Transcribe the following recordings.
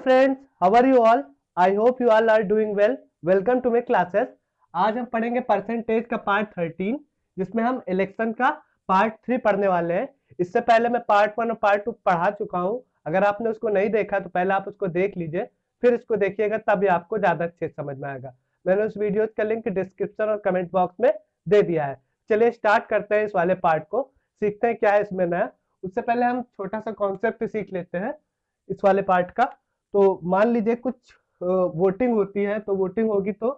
Friends, how are you all? I hope you all are doing well. Welcome to my classes. आज हम पढ़ेंगे percentage का part 13, जिसमें हम इलेक्शन का पार्ट 3 पढ़ने वाले हैं। इससे पहले मैं पार्ट 1 और पार्ट 2 पढ़ा चुका हूं। अगर आपने उसको नहीं देखा तो पहले आप उसको देख लीजिए, फिर इसको देखिएगा, तभी आपको ज्यादा अच्छे से समझ में आएगा। मैंने उस वीडियो का लिंक डिस्क्रिप्शन और कमेंट बॉक्स में दे दिया है। चलिए स्टार्ट करते हैं इस वाले पार्ट को, सीखते हैं क्या है इसमें नया। उससे पहले हम छोटा सा कॉन्सेप्ट सीख लेते हैं इस वाले पार्ट का। तो मान लीजिए कुछ वोटिंग होती है, तो वोटिंग होगी तो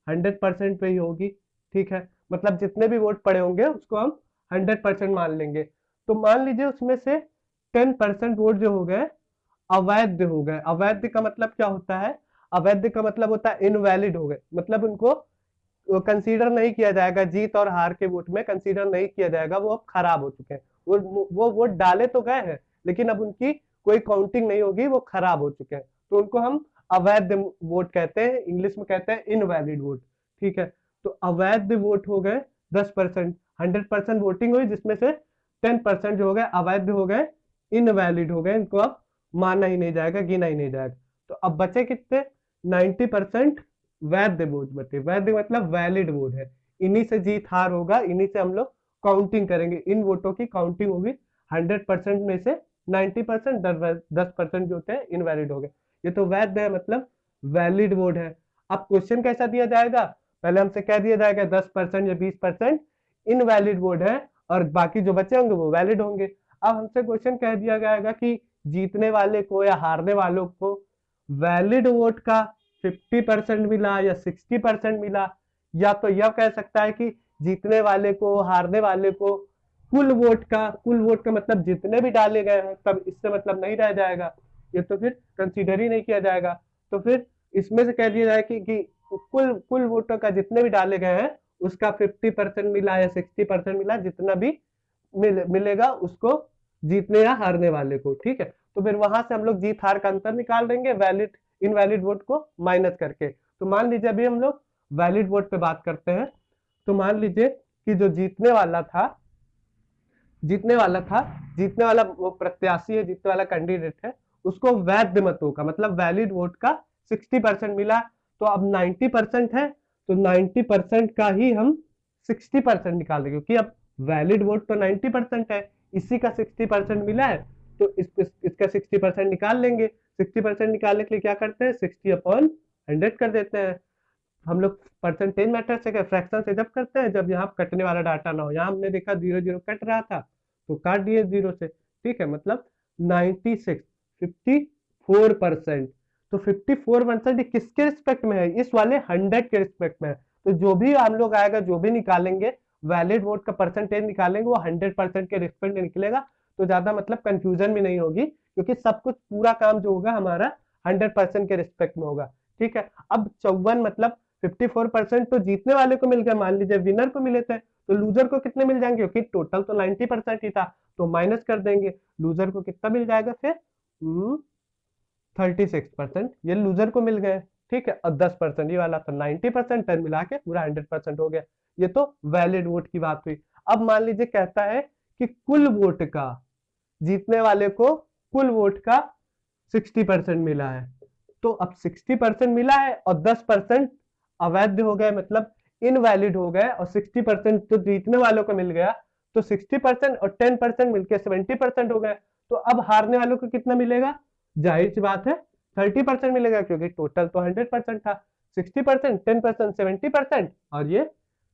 100% पे ही होगी। ठीक है, मतलब जितने भी वोट पड़े होंगे उसको हम 100% मान लेंगे। तो मान लीजिए उसमें से 10% वोट जो हो गए अवैध हो गए। अवैध का मतलब क्या होता है? अवैध का मतलब होता है इनवैलिड हो गए, मतलब उनको कंसीडर नहीं किया जाएगा। जीत और हार के वोट में कंसीडर नहीं किया जाएगा, वो अब खराब हो चुके हैं। वो वोट डाले तो गए हैं, लेकिन अब उनकी कोई काउंटिंग नहीं होगी, वो खराब हो चुके हैं। तो उनको हम अवैध वोट कहते हैं, इंग्लिश में कहते हैं इनवैलिड वोट। ठीक है, तो अवैध वोट हो गए 10%। 100% वोटिंग हुई, जिसमें से 10% जो हो गए अवैध हो गए, इनवैलिड हो गए। इनको अब माना ही नहीं जाएगा, गिना ही नहीं जाएगा। तो अब बचे कितने? 90% वैध वोट बचे। वैध मतलब वैलिड वोट है। इन्हीं से जीत हार होगा, इन्हीं से हम लोग काउंटिंग करेंगे। इन वोटों की काउंटिंग होगी। 100% में से 90%, 10% जो होते हैं इनवैलिड हो गए। ये तो वैध है, मतलब वैलिड वोट है। अब क्वेश्चन कैसा दिया जाएगा? पहले हमसे क्या दिया जाएगा? 10% या 20% इनवैलिड वोट है, और बाकी जो बचे होंगे वो वैलिड होंगे। अब हमसे क्वेश्चन कह दिया जाएगा कि जीतने वाले को या हारने वालों को वैलिड वोट का 50% मिला या 60% मिला, या तो यह कह सकता है कि जीतने वाले को हारने वाले को कुल वोट का मतलब जितने भी डाले गए हैं, तब इससे मतलब नहीं रह जाएगा, ये तो फिर कंसीडर ही नहीं किया जाएगा। तो फिर इसमें से कह दिया जाए कि कुल कुल वोटों का जितने भी डाले गए हैं उसका 50% मिला या 60% मिला, जितना भी मिलेगा उसको जीतने या हारने वाले को। ठीक है, तो फिर वहां से हम लोग जीत हार का अंतर निकाल देंगे वैलिड इनवैलिड वोट को माइनस करके। तो मान लीजिए अभी हम लोग वैलिड वोट पे बात करते हैं। तो मान लीजिए कि जो जीतने वाला था जीतने वाला वो प्रत्याशी है, जीतने वाला कैंडिडेट है, उसको वैध मतों का मतलब वैलिड वोट का 60% मिला। तो अब 90% है, तो 90% का ही हम 60% निकाल देंगे, क्योंकि अब वैलिड वोट तो 90% है, इसी का 60% मिला है। तो इसका 60% निकाल लेंगे। 60% निकालने के लिए क्या करते हैं? 60/100 कर देते हैं। हम लोग परसेंटेज मैटर से फ्रैक्शन से जब करते हैं, जब यहाँ कटने वाला डाटा ना हो। यहाँ हमने देखा 0 0 कट रहा था, तो काट दिए 0 से। ठीक है, मतलब 96 54%। तो 54% किसके रिस्पेक्ट में है? इस वाले 100 के रिस्पेक्ट में है। तो जो भी हम लोग आएगा, जो भी निकालेंगे वैलिड वोट का परसेंटेज निकालेंगे, वो 100% के रिस्पेक्ट में निकलेगा। तो ज्यादा मतलब कंफ्यूजन भी नहीं होगी, क्योंकि सब कुछ पूरा काम जो होगा हमारा 100% के रिस्पेक्ट में होगा। ठीक है, अब 54 मतलब 54% तो जीतने वाले को मिल गया, मान लीजिए विनर को मिले थे। तो लूजर को कितने मिल जाएंगे? क्योंकि टोटल तो 90% ही था, तो माइनस कर देंगे। लूजर को कितना मिल जाएगा फिर? 36% ये लूजर को मिल गए। ठीक है, और 10% ये वाला, तो 90% 10 मिला के पूरा 100% हो गया। ये तो वैलिड वोट की बात हुई। अब मान लीजिए कहता है कि कुल वोट का, जीतने वाले को कुल वोट का 60% मिला है। तो अब 60% मिला है और 10% अवैध हो गए, मतलब इनवैलिड हो गए, और 60% तो जीतने वालों को मिल गया। तो 60% और 10% मिलकर 70% हो गए। तो अब हारने वालों को कितना मिलेगा? जाहिर सी बात है 30% मिलेगा, क्योंकि टोटल तो 100% था। 60%, 10%, 70%, और ये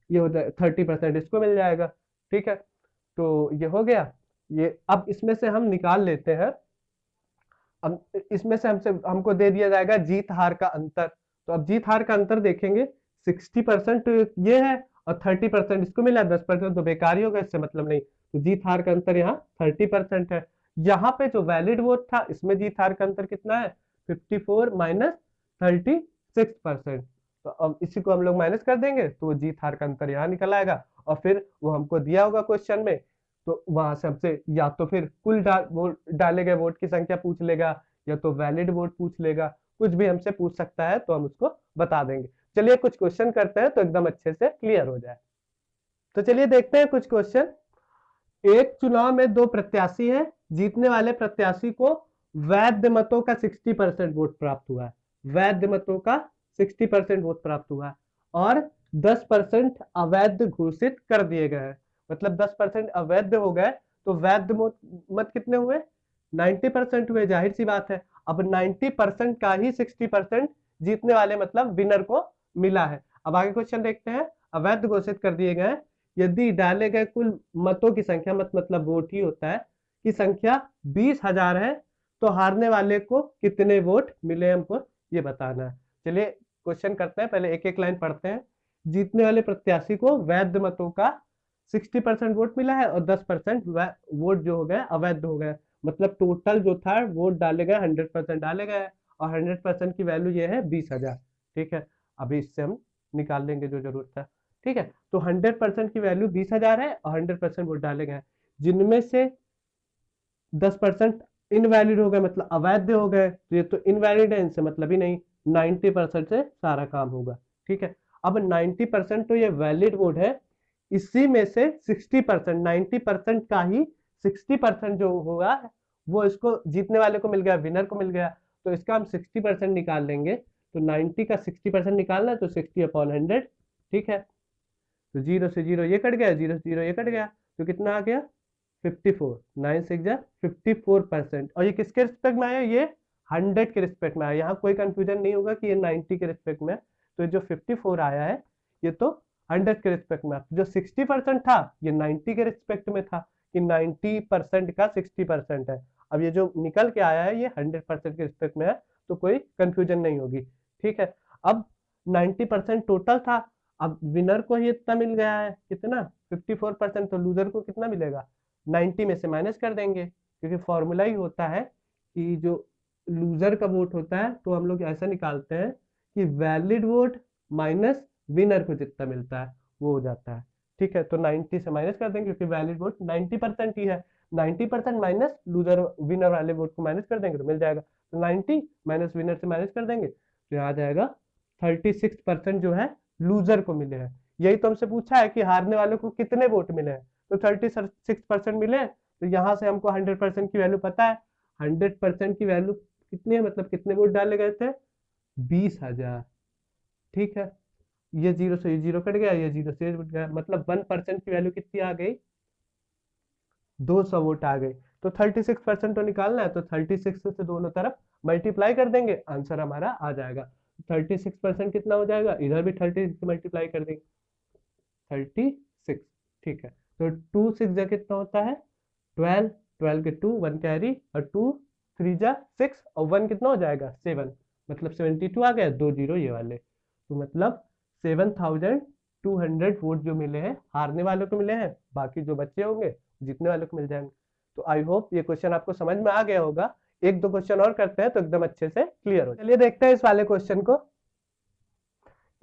हो जाए 30% इसको मिल जाएगा। ठीक है, तो ये हो गया। ये अब इसमें से हम निकाल लेते हैं। अब इसमें से हमको दे दिया जाएगा जीत हार का अंतर। तो अब जीत हार का अंतर देखेंगे। 60% ये है, और 30% इसको मिला, 10% तो बेकार ही होगा, इससे मतलब नहीं। तो जीत हार का अंतर यहाँ 30% है। यहाँ पे जो वैलिड वोट था, इसमें जीत हार का अंतर कितना है? 54 माइनस 36%। तो अब इसी को हम लोग माइनस कर देंगे, तो वो जीत हार का अंतर यहाँ निकल आएगा। और फिर वो हमको दिया होगा क्वेश्चन में, तो वहां से हमसे या तो फिर वोट डाले गए वोट की संख्या पूछ लेगा, या तो वैलिड वोट पूछ लेगा। कुछ भी हमसे पूछ सकता है, तो हम उसको बता देंगे। चलिए कुछ क्वेश्चन करते हैं, तो एकदम अच्छे से क्लियर हो जाए। तो चलिए देखते हैं कुछ क्वेश्चन। एक चुनाव में दो प्रत्याशी हैं। जीतने वाले प्रत्याशी को वैध मतों का 60% वोट प्राप्त हुआ है, वैध मतों का 60% वोट प्राप्त हुआ है, और 10% अवैध घोषित कर दिए गए हैं। मतलब 10% अवैध हो गए तो वैध मत कितने हुए? 90% हुए, जाहिर सी बात है। अब 90% का ही 60% जीतने वाले मतलब विनर को मिला है। अब आगे क्वेश्चन देखते हैं। अवैध घोषित कर दिए गए यदि डाले गए कुल मतों की संख्या, मत मतलब वोट ही होता है, की संख्या 20,000 है तो हारने वाले को कितने वोट मिले हमको ये बताना है। चलिए क्वेश्चन करते हैं, पहले एक एक लाइन पढ़ते हैं। जीतने वाले प्रत्याशी को वैध मतों का 60% वोट मिला है और 10% वोट जो हो गए अवैध हो गए। मतलब टोटल जो था वोट डाले गए 100% डाले गए, और 100% की वैल्यू ये है 20,000। ठीक है, अभी इससे हम निकाल लेंगे जो जरूरत है। ठीक है, तो 100% की वैल्यू 20,000 है और 100% वोट डाले गए, जिनमें से 10% इनवैलिड हो गए मतलब अवैध हो गए, तो ये तो इनवैलिड है, इनसे मतलब ही नहीं। 90% से सारा काम होगा। ठीक है, अब 90% तो ये वैलिड वोट है, इसी में से 60%, 90% का ही 60% जो होगा वो इसको जीतने वाले को मिल गया, विनर को मिल गया। तो इसका हम 60% निकाल लेंगे। तो 90 का 60% निकालना है तो 60/100। ठीक है, तो 0 से 0 ये कट गया, 0 से 0 ये कट गया, तो कितना आ गया? 54, 9 6 जा 54%। और ये किसके रिस्पेक्ट में आया? ये 100 के रिस्पेक्ट में आया। यहाँ कोई कंफ्यूजन नहीं होगा कि ये 90 के रिस्पेक्ट में है। तो जो 54 आया है ये तो 100 के रिस्पेक्ट में। जो 60% था ये 90 के रिस्पेक्ट में था, कि 90% का 60% है। अब ये जो निकल के आया है ये 100% के रिस्पेक्ट में है, तो कोई कंफ्यूजन नहीं होगी। ठीक है, अब 90% टोटल था, अब विनर को ही इतना मिल गया है, कितना? 54%। तो लूजर को कितना मिलेगा? 90 में से माइनस कर देंगे, क्योंकि फॉर्मूला ही होता है कि जो लूजर का वोट होता है तो हम लोग ऐसा निकालते हैं कि वैलिड वोट माइनस विनर को जितना मिलता है वो हो जाता है। ठीक है, तो 90 से माइनस कर देंगे क्योंकि वैलिड वोट 90% ही है। 90% माइनस लूजर विनर वाले वोट को माइनस कर देंगे तो मिल जाएगा। तो 90 माइनस विनर से माइनस कर देंगे तो यहाँ आ जाएगा 36% जो है लूजर को मिले हैं। यही तो हमसे पूछा है कि हारने वाले को कितने वोट मिले हैं, तो 36% मिले। तो यहाँ से हमको 100% की वैल्यू पता है। 100% की वैल्यू कितनी है, मतलब कितने वोट डाले गए थे? 20,000। ठीक है, ये 0 से 0 कट गया, ये 0 से कट गया, मतलब 1% की वैल्यू कितनी आ गई? 200 वोट आ गई। तो 36% तो निकालना है, तो 36 से दोनों तरफ मल्टीप्लाई कर देंगे, आंसर हमारा आ जाएगा। 36% कितना हो जाएगा? इधर भी 30 से मल्टीप्लाई कर देंगे, 36। ठीक है, तो 2 6 जा कितना होता है? 12, 12 के 2 1 कैरी, और 2 3 जा 6, और 1 कितना हो जाएगा? 7, मतलब 72 आ गया, 2 0 ये वाले। तो मतलब 7,200 वोट जो मिले हैं हारने वालों को मिले हैं, बाकी जो बच्चे होंगे जीतने वालों को मिल जाएंगे। तो आई होप ये क्वेश्चन आपको समझ में आ गया होगा। एक दो क्वेश्चन और करते हैं तो एकदम अच्छे से क्लियर हो। चलिए देखते हैं इस वाले क्वेश्चन को।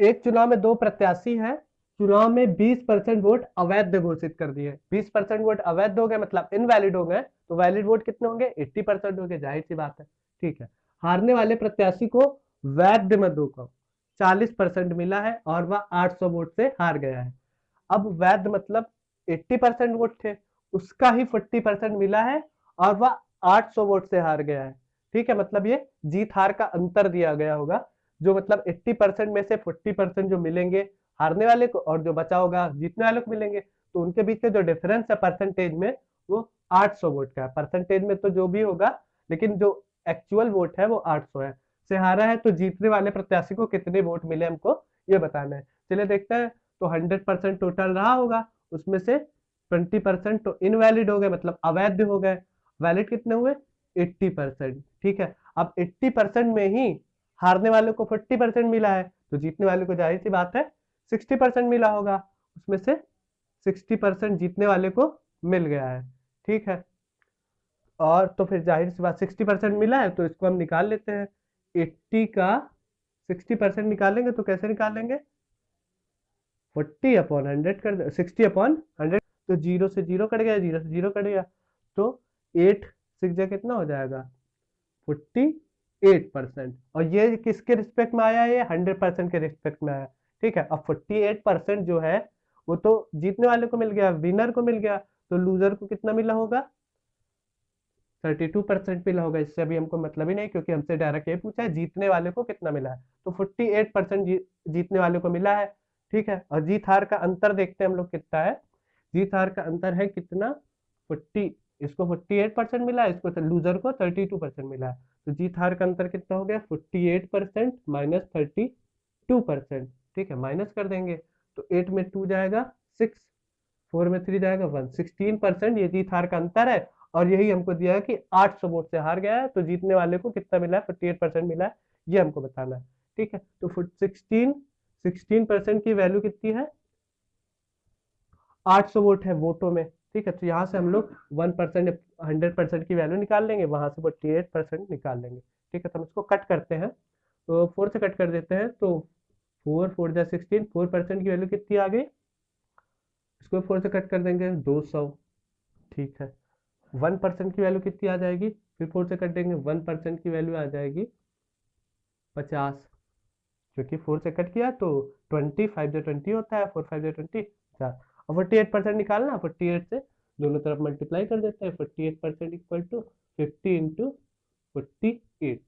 एक चुनाव में दो प्रत्याशी हैं, चुनाव में 20% वोट अवैध घोषित कर दिए। 20% वोट अवैध हो गए मतलब इनवैलिड हो गए, तो वैलिड वोट कितने होंगे? 80% हो गए, जाहिर सी बात है। ठीक है, हारने वाले प्रत्याशी को वैध मतों का 40% मिला है और वह 800 वोट से हार गया है। अब वैध मतलब 80% वोट थे, उसका ही 40% मिला है और वह 800 वोट से हार गया है। ठीक है, मतलब ये जीत हार का अंतर दिया गया होगा, जो मतलब 80% में से 40% जो मिलेंगे हारने वाले को और जो बचा होगा जीतने वाले को मिलेंगे, तो उनके बीच में जो डिफरेंस है परसेंटेज में वो 800 वोट का है। परसेंटेज में तो जो भी होगा, लेकिन जो एक्चुअल वोट है वो 800 है। से हारा है, तो जीतने वाले प्रत्याशी को कितने वोट मिले हमको ये बताना है। चलिए देखते हैं। तो 100% टोटल रहा होगा, उसमें से 20% तो इनवैलिड हो गए मतलब अवैध हो गए। वैलिड कितने हुए? 80%। ठीक है, अब 80% में ही हारने वाले को 40% मिला है, तो जीतने वाले को जाहिर सी बात है 60% मिला होगा, उसमें से 60% जीतने वाले को मिल गया है। ठीक है, और तो फिर जाहिर सी बात 60% मिला है तो इसको हम निकाल लेते हैं। 80 का 60% निकालेंगे तो कैसे निकालेंगे? 40/100 कर दे, 60/100। तो 0 से 0 कट गया, 0 से 0 कट गया, तो 8 6 जा कितना हो जाएगा? 48%। और ये किसके रिस्पेक्ट में आया है? ये 100% के रिस्पेक्ट में आया। ठीक है, अब 48% जो है वो तो जीतने वाले को मिल गया, विनर को मिल गया, तो लूजर को कितना मिला होगा? 32% मिला होगा, इससे अभी हमको मतलब ही नहीं, क्योंकि हमसे डायरेक्ट ये पूछा है जीतने वाले को कितना मिला है। तो 48% जीतने वाले को मिला है। ठीक है, और जीत हार का अंतर देखते हैं हम लोग कितना है। जीत हार का अंतर है कितना, 40, इसको 48% मिला है, इसको लूजर को 32% मिला है। तो जीत हार का अंतर कितना हो गया, 48% माइनस 32%। ठीक है, माइनस कर देंगे तो 8 में 2 जाएगा 6, 4 में 3 जाएगा 1, 16% ये जीत हार का अंतर है। और यही हमको दिया है कि 800 वोट से हार गया है, तो जीतने वाले को कितना मिला है, 48% मिला है, ये हमको बताना है। ठीक है, तो 16% की वैल्यू कितनी है, 800 वोट है वोटों में। ठीक है, तो यहाँ से हम लोग 1%, 100% की वैल्यू निकाल लेंगे, वहां से 48% निकाल लेंगे। ठीक है, तो हम इसको कट करते हैं, तो 4 से कट कर देते हैं, तो 4 4 जा 16, 4% की वैल्यू कितनी आ गई, इसको 4 से कट कर देंगे 200। ठीक है, 1% की वैल्यू कितनी आ जाएगी, फिर 4 से कट देंगे, 1% की वैल्यू आ जाएगी 50, क्योंकि 4 से कट किया तो 20, 5 जो 20 होता है, 4 5 जो 20, 4। और 48% निकालना, 48 से दोनों तरफ मल्टीप्लाई कर देते हैं, 48% इक्वल टू 50 इंटू 48।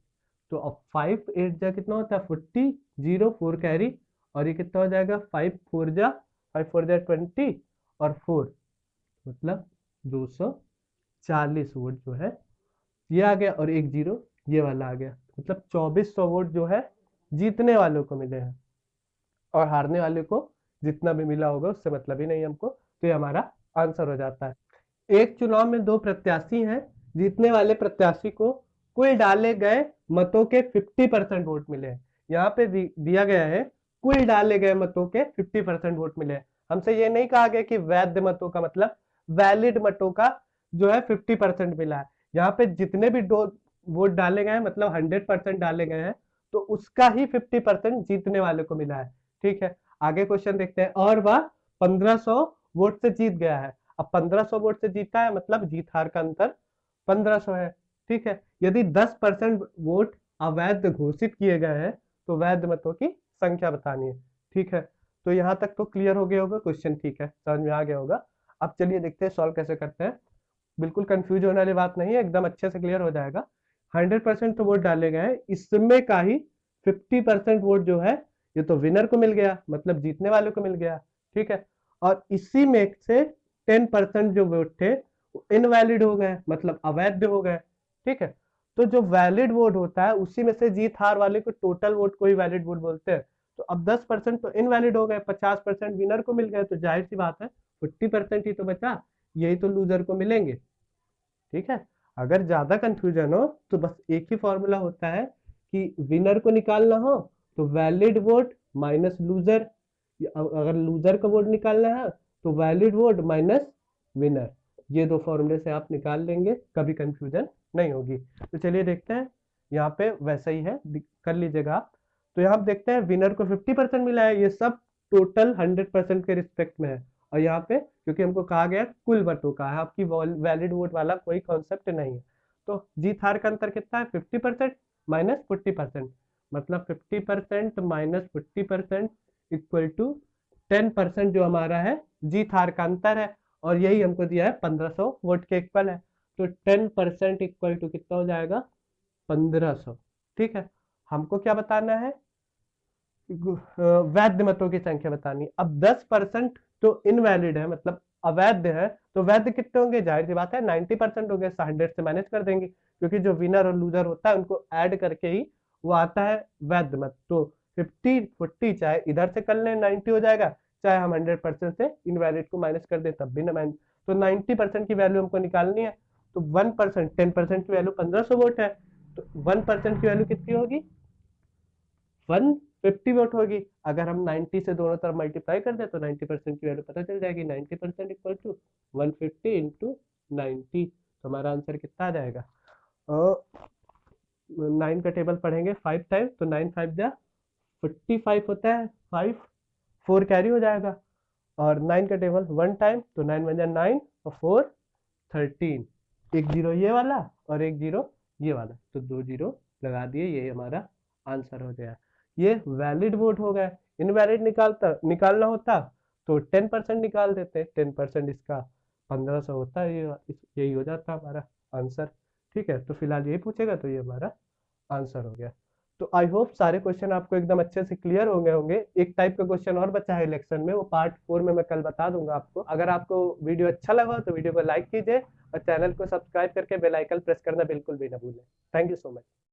तो अब 5 8 जा कितना होता है 40, 0 4 कैरी, और ये कितना हो जाएगा 5 4 जा 20 और 4 मतलब 240 वोट जो है ये आ गया, और एक जीरो ये वाला आ गया, मतलब 2400 वोट जो है जीतने वालों को मिले हैं, और हारने वाले को जितना भी मिला होगा उससे मतलब ही नहीं हमको। तो ये हमारा आंसर हो जाता है। एक चुनाव में दो प्रत्याशी हैं, जीतने वाले प्रत्याशी को कुल डाले गए मतों के 50% वोट मिले हैं। यहाँ पे दिया गया है कुल डाले गए मतों के 50% वोट मिले हैं। हमसे ये नहीं कहा गया कि वैध मतों का, मतलब वैलिड मतों का जो है 50% मिला है। यहाँ पे जितने भी दो वोट डाले गए हैं, मतलब 100% डाले गए हैं, तो उसका ही 50% जीतने वाले को मिला है। ठीक है, आगे क्वेश्चन देखते हैं। और वह 1500 वोट से जीत गया है। अब 1500 वोट से जीता है, मतलब जीत हार का अंतर 1500 है। ठीक है, यदि 10% वोट अवैध घोषित किए गए हैं, तो वैध मतों की संख्या बतानी है। ठीक है, तो यहाँ तक तो क्लियर हो गया होगा क्वेश्चन, ठीक है, समझ में आ गया होगा। अब चलिए देखते हैं सॉल्व कैसे करते हैं। बिल्कुल कंफ्यूज होने वाली बात नहीं है, एकदम अच्छे से क्लियर हो जाएगा। 100% तो वोट डाले गए हैं, इसमें का ही 50% वोट जो है ये तो विनर को मिल गया, मतलब जीतने वाले को मिल गया। ठीक है, और इसी में से 10% जो वोट थे इनवैलिड हो गए, मतलब अवैध हो गए। ठीक है, तो जो वैलिड वोट होता है उसी में से जीत हार वाले को टोटल वोट को ही वैलिड वोट बोलते हैं। तो अब 10% तो इनवैलिड हो गए, 50% विनर को मिल गए, तो जाहिर सी बात है 50% ही तो बचा, यही तो लूजर को मिलेंगे। ठीक है, अगर ज्यादा कंफ्यूजन हो तो बस एक ही फॉर्मूला होता है कि विनर को निकालना हो तो वैलिड वोट माइनस लूजर, अगर लूजर का वोट निकालना है तो वैलिड वोट माइनस विनर। ये दो फॉर्मूले से आप निकाल लेंगे, कभी कंफ्यूजन नहीं होगी। तो चलिए देखते हैं, यहाँ पे वैसा ही है, कर लीजिएगा आप। तो यहाँ देखते हैं विनर को 50% मिला है, ये सब टोटल 100% के रिस्पेक्ट में है। और यहाँ पे क्योंकि हमको कहा गया कुल वोटों का है, आपकी वैलिड वोट वाला कोई कॉन्सेप्ट नहीं है। तो जीत हार का अंतर कितना है, 50% माइनस 40%, मतलब 50% माइनस 40% इक्वल टू 10% जो हमारा है जीत हार का अंतर है। और यही हमको दिया है 1500 वोट के इक्वल है। तो 10% इक्वल टू कितना हो जाएगा, 1500। ठीक है, हमको क्या बताना है, वैध मतों की संख्या बतानी। अब 10% तो इनवैलिड है, मतलब अवैध है, तो वैध कितने होंगे, जाहिर सी बात है 90% हो गए, 100 से मैनेज कर देंगे, क्योंकि जो विनर और लूजर होता है उनको ऐड करके ही वो आता है वैध मत। तो 50 40 चाहे इधर से कर लें 90 हो जाएगा, चाहे हम 100% से इनवैलिड को माइनस कर दें तब भी ना। तो 90% की वैल्यू हमको निकालनी है। तो 1%, 10% की वैल्यू 1500 वोट है, तो 1% की वैल्यू कितनी होगी, 150 वोट होगी। अगर हम 90 से दोनों तरफ मल्टीप्लाई कर दे तो 90% की वैल्यू पता चल जाएगी, 90% इक्वल टू 150 इंटू 90। तो हमारा आंसर कितना आ जाएगा, 9 का टेबल पढ़ेंगे 5 टाइम, तो 9 5 जा 45 होता है, 5 4 कैरी हो जाएगा। और 9 का टेबल 1 टाइम, तो 9 1 जा 9 और 4 13, एक जीरो ये वाला और एक जीरो ये वाला, तो दो जीरो लगा दिए, ये हमारा आंसर हो गया। ये वैलिड वोट हो गया। इनवैलिड निकालना होता तो 10% निकाल देते, 10% इसका 1500 होता है, यही हो जाता हमारा आंसर। ठीक है, तो फिलहाल यही पूछेगा, तो ये हमारा आंसर हो गया। तो आई होप सारे क्वेश्चन आपको एकदम अच्छे से क्लियर हो गए होंगे। एक टाइप का क्वेश्चन और बचा है इलेक्शन में, वो पार्ट 4 में मैं कल बता दूंगा आपको। अगर आपको वीडियो अच्छा लगा तो वीडियो को लाइक कीजिए और चैनल को सब्सक्राइब करके बेल आइकन प्रेस करना बिल्कुल भी ना भूलें। Thank you so much.